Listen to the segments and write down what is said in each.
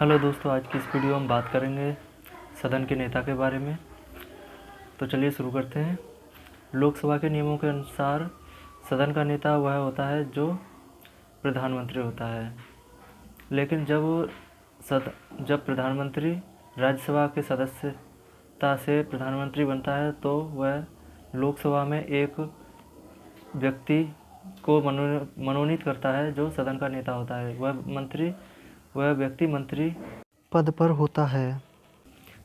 Hello दोस्तों, आज की इस वीडियो में हम बात करेंगे सदन के नेता के बारे में। तो चलिए शुरू करते हैं। लोकसभा के नियमों के अनुसार सदन का नेता वह होता है जो प्रधानमंत्री होता है। लेकिन जब प्रधानमंत्री राज्यसभा के सदस्यता से प्रधानमंत्री बनता है तो वह लोकसभा में एक व्यक्ति को मनोनीत करता है जो सदन का नेता होता है। वह व्यक्ति मंत्री पद पर होता है।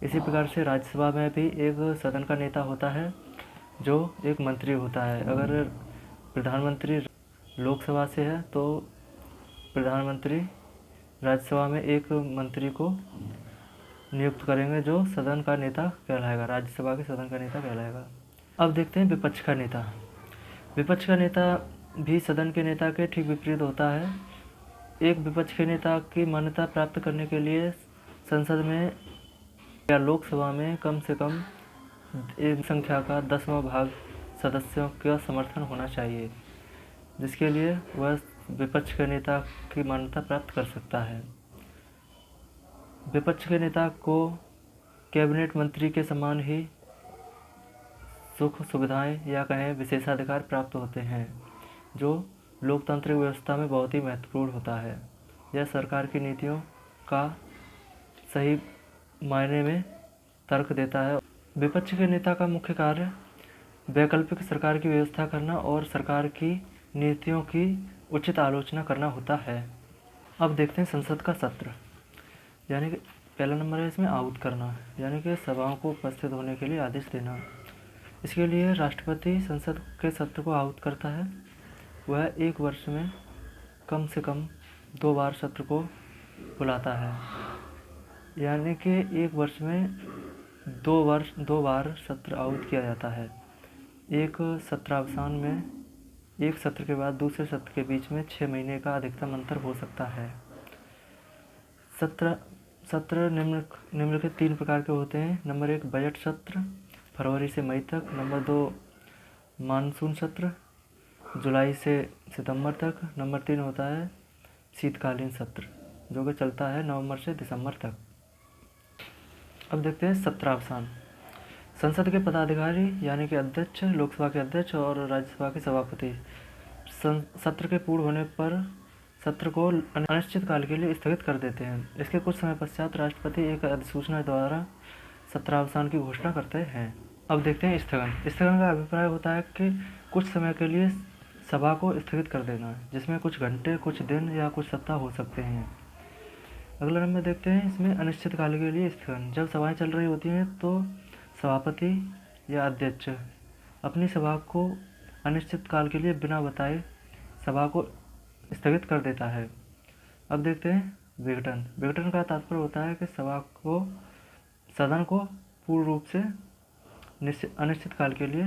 इसी प्रकार से राज्यसभा में भी एक सदन का नेता होता है जो एक मंत्री होता है। अगर प्रधानमंत्री लोकसभा से है तो प्रधानमंत्री राज्यसभा में एक मंत्री को नियुक्त करेंगे जो सदन का नेता कहलाएगा, राज्यसभा के सदन का नेता कहलाएगा। अब देखते हैं विपक्ष का नेता। विपक्ष का नेता भी सदन के नेता के ठीक विपरीत होता है। एक विपक्ष के नेता की मान्यता प्राप्त करने के लिए संसद में या लोकसभा में कम से कम एक संख्या का 10वां भाग सदस्यों का समर्थन होना चाहिए, जिसके लिए वह विपक्ष के नेता की मान्यता प्राप्त कर सकता है। विपक्ष के नेता को कैबिनेट मंत्री के समान ही सुख सुविधाएं या कहें विशेषाधिकार प्राप्त होते हैं, जो लोकतांत्रिक व्यवस्था में बहुत ही महत्वपूर्ण होता है। यह सरकार की नीतियों का सही मायने में तर्क देता है। विपक्ष के नेता का मुख्य कार्य वैकल्पिक सरकार की व्यवस्था करना और सरकार की नीतियों की उचित आलोचना करना होता है। अब देखते हैं संसद का सत्र, यानी कि पहला नंबर है इसमें आहूत करना, यानी कि सभाओं को उपस्थित होने के लिए आदेश देना। इसके लिए राष्ट्रपति संसद के सत्र को आहूत करता है। वह एक वर्ष में कम से कम 2 बार सत्र को बुलाता है, यानी कि एक वर्ष में 2 बार सत्र आहूत किया जाता है। एक सत्रावसान में एक सत्र के बाद दूसरे सत्र के बीच में 6 महीने का अधिकतम अंतर हो सकता है। सत्र निम्नलिखित 3 प्रकार के होते हैं। नंबर 1 बजट सत्र, फरवरी से मई तक। नंबर 2 मानसून सत्र, जुलाई से सितंबर तक। नंबर 3 होता है शीतकालीन सत्र, जो कि चलता है नवंबर से दिसंबर तक। अब देखते हैं सत्रावसान। संसद के पदाधिकारी यानी कि अध्यक्ष, लोकसभा के अध्यक्ष और राज्यसभा के सभापति सत्र के पूर्ण होने पर सत्र को अनिश्चित काल के लिए स्थगित कर देते हैं। इसके कुछ समय पश्चात राष्ट्रपति एक अधिसूचना द्वारा सत्रावसान की घोषणा करते हैं। अब देखते हैं स्थगन। स्थगन का अभिप्राय होता है कि कुछ समय के लिए सभा को स्थगित कर देना, जिसमें कुछ घंटे, कुछ दिन या कुछ सप्ताह हो सकते हैं। अगला नंबर देखते हैं इसमें अनिश्चित काल के लिए स्थगन। जब सभाएं चल रही होती हैं तो सभापति या अध्यक्ष अपनी सभा को अनिश्चित काल के लिए बिना बताए सभा को स्थगित कर देता है। अब देखते हैं विघटन। विघटन का तात्पर्य होता है कि सदन को पूर्ण रूप से अनिश्चित काल के लिए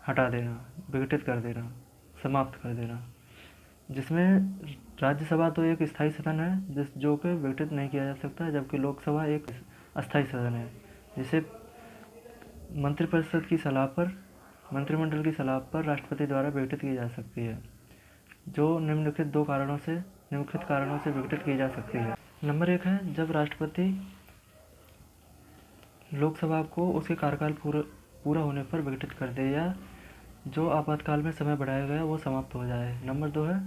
हटा देना, विघटित कर देना, समाप्त कर देना, जिसमें राज्यसभा तो एक स्थायी सदन है जो कि विघटित नहीं किया जा सकता, जबकि लोकसभा एक अस्थायी सदन है जिसे मंत्रिमंडल की सलाह पर राष्ट्रपति द्वारा विघटित की जा सकती है, जो निम्नलिखित कारणों से विघटित की जा सकती है। नंबर 1 है जब राष्ट्रपति लोकसभा को उसके कार्यकाल पूरा होने पर विघटित कर दे या जो आपातकाल में समय बढ़ाया गया वो समाप्त हो जाए। नंबर 2 है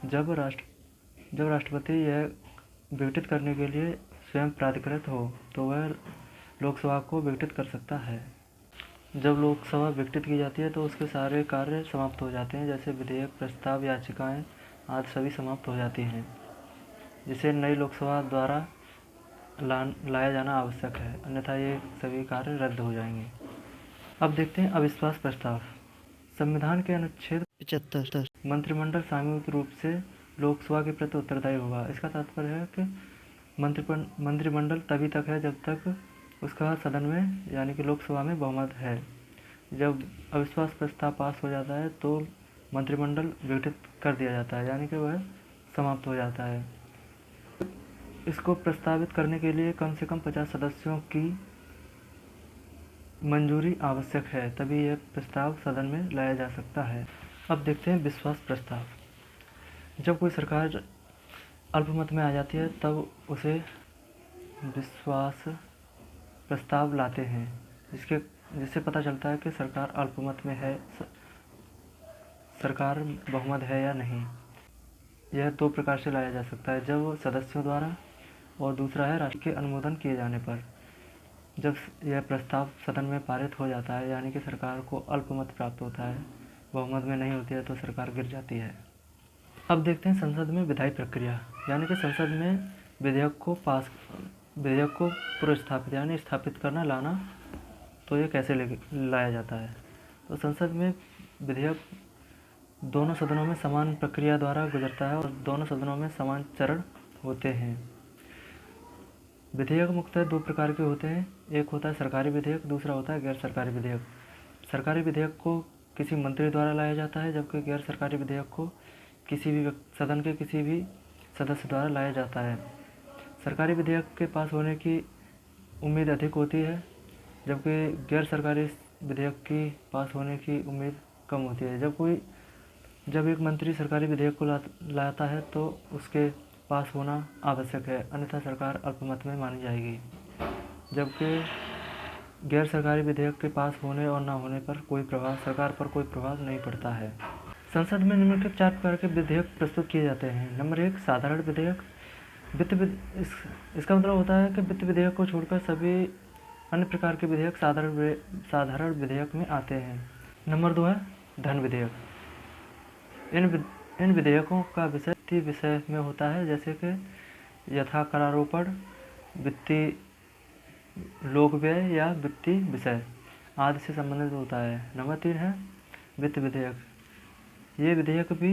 जब राष्ट्रपति यह विघटित करने के लिए स्वयं प्राधिकृत हो तो वह लोकसभा को विघटित कर सकता है। जब लोकसभा विघटित की जाती है तो उसके सारे कार्य समाप्त हो जाते हैं, जैसे विधेयक, प्रस्ताव, याचिकाएं आदि सभी समाप्त हो जाती हैं, जिसे नई लोकसभा द्वारा लाया जाना आवश्यक है, अन्यथा ये सभी कार्य रद्द हो जाएंगे। अब देखते हैं अविश्वास प्रस्ताव। संविधान के अनुच्छेद 75 मंत्रिमंडल सामूहिक रूप से लोकसभा के प्रति उत्तरदायी होगा। इसका तात्पर्य है कि मंत्रिमंडल तभी तक है जब तक उसका सदन में यानी कि लोकसभा में बहुमत है। जब अविश्वास प्रस्ताव पास हो जाता है तो मंत्रिमंडल विघटित कर दिया जाता है, यानी कि वह समाप्त हो जाता है। इसको प्रस्तावित करने के लिए कम से कम 50 सदस्यों की मंजूरी आवश्यक है, तभी यह प्रस्ताव सदन में लाया जा सकता है। अब देखते हैं विश्वास प्रस्ताव। जब कोई सरकार अल्पमत में आ जाती है तब उसे विश्वास प्रस्ताव लाते हैं, जिससे पता चलता है कि सरकार अल्पमत में है, सरकार बहुमत है या नहीं। यह 2 प्रकार से लाया जा सकता है, जब सदस्यों द्वारा, और दूसरा है राष्ट्र के अनुमोदन किए जाने पर। जब यह प्रस्ताव सदन में पारित हो जाता है यानी कि सरकार को अल्पमत प्राप्त होता है, बहुमत में नहीं होती है, तो सरकार गिर जाती है। अब देखते हैं संसद में विधायी प्रक्रिया, यानी कि संसद में विधेयक को पुरस्थापित यानी स्थापित करना, लाना, तो ये कैसे लाया जाता है। तो संसद में विधेयक दोनों सदनों में समान प्रक्रिया द्वारा गुजरता है और दोनों सदनों में समान चरण होते हैं। विधेयक मुख्यतः 2 प्रकार के होते हैं, एक होता है सरकारी विधेयक, दूसरा होता है गैर सरकारी विधेयक। सरकारी विधेयक को किसी मंत्री द्वारा लाया जाता है, जबकि गैर सरकारी विधेयक को किसी भी सदन के किसी भी सदस्य द्वारा लाया जाता है। सरकारी विधेयक के पास होने की उम्मीद अधिक होती है, जबकि गैर सरकारी विधेयक की पास होने की उम्मीद कम होती है। जब एक मंत्री सरकारी विधेयक को लाता है तो उसके पास होना आवश्यक है, अन्यथा सरकार अल्पमत में मानी जाएगी। जबकि गैर सरकारी विधेयक के पास होने और न होने पर सरकार पर कोई प्रभाव नहीं पड़ता है। संसद में निम्नलिखित 4 प्रकार के विधेयक प्रस्तुत किए जाते हैं। नंबर 1 साधारण विधेयक। इसका मतलब होता है कि वित्त विधेयक को छोड़कर सभी अन्य प्रकार के विधेयक साधारण विधेयक में आते हैं। नंबर 2 है धन विधेयक। इन विधेयकों का विषय में होता है, जैसे कि यथाकरारोपण, वित्तीय लोक व्यय या वित्तीय विषय आदि से संबंधित होता है। नंबर 3 है वित्त विधेयक। ये विधेयक भी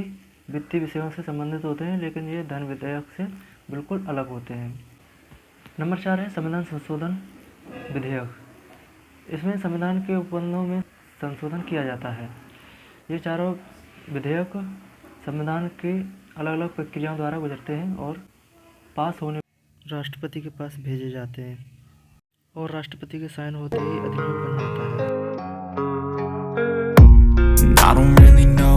वित्तीय विषयों से संबंधित होते हैं, लेकिन ये धन विधेयक से बिल्कुल अलग होते हैं। नंबर 4 है संविधान संशोधन विधेयक। इसमें संविधान के उपबंधों में संशोधन किया जाता है। ये चारों विधेयक संविधान की अलग अलग प्रक्रियाओं द्वारा गुजरते हैं और पास होने राष्ट्रपति के पास भेजे जाते हैं और राष्ट्रपति के साइन होते ही अधिनियम बन जाता है।